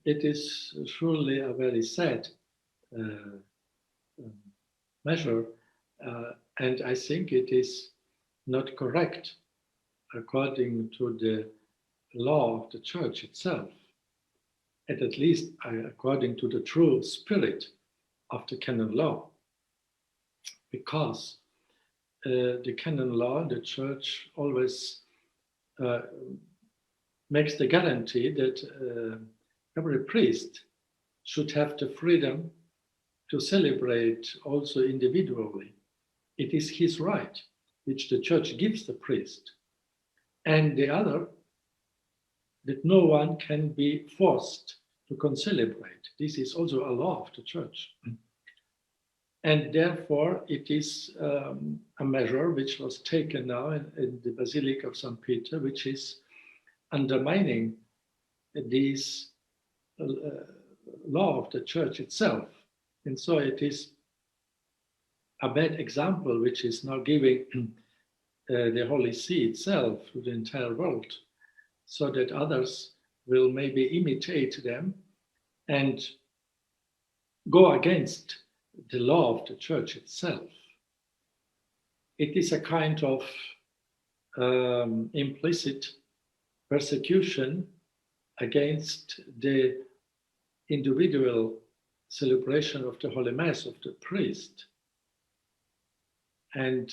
it is surely a very sad measure, and I think it is not correct according to the law of the church itself, and at least according to the true spirit of the canon law. Because the canon law, the church always makes the guarantee that every priest should have the freedom to celebrate also individually. It is his right, which the church gives the priest. And the other, that no one can be forced to concelebrate. This is also a law of the church. And therefore, it is a measure which was taken now in the Basilica of St. Peter, which is undermining this law of the church itself. And so it is a bad example which is now giving the Holy See itself to the entire world, so that others will maybe imitate them and go against the law of the church itself. It is a kind of implicit persecution against the individual celebration of the Holy Mass of the priest. And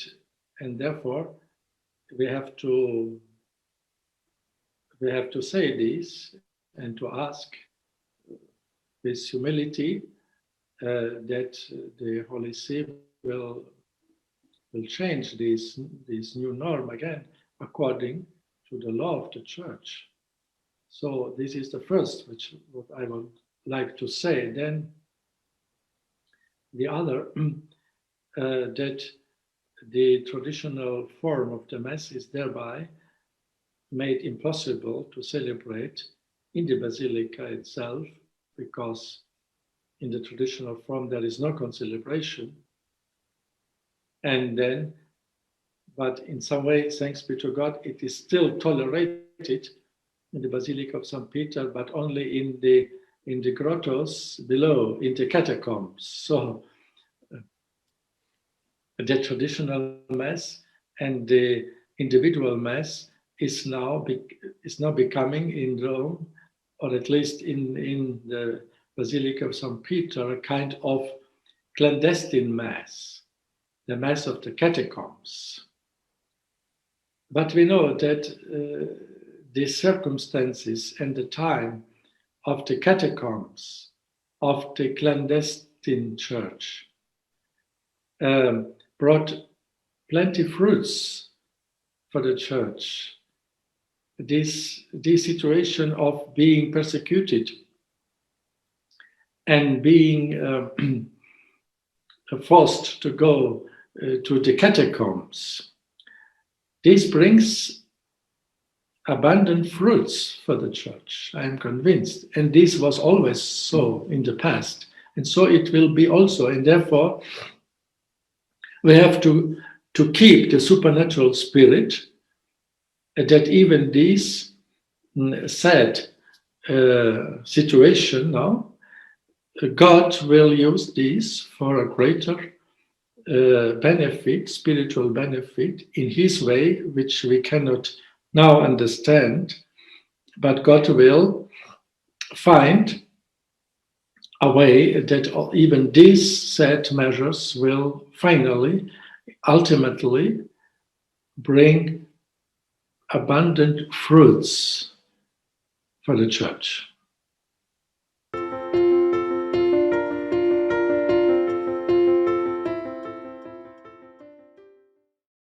therefore, we have to say this and to ask with humility that the Holy See will change this new norm again according to the law of the church. So this is the first what I would like to say. Then the other, that the traditional form of the Mass is thereby made impossible to celebrate in the Basilica itself, because in the traditional form there is no concelebration. And then, but in some way, thanks be to God, it is still tolerated in the Basilica of St. Peter, but only in the grottos below, in the catacombs. So the traditional Mass and the individual Mass is now becoming in Rome, or at least in the Basilica of St. Peter, a kind of clandestine Mass, the Mass of the catacombs. But we know that the circumstances and the time of the catacombs, of the clandestine church, brought plenty fruits for the church. This situation of being persecuted and being forced to go to the catacombs, this brings abundant fruits for the church, I am convinced. And this was always so in the past. And so it will be also. And therefore, we have to keep the supernatural spirit, that even this sad situation now, God will use this for a greater benefit, spiritual benefit, in His way, which we cannot now understand, but God will find a way that even these sad measures will finally, ultimately, bring abundant fruits for the church.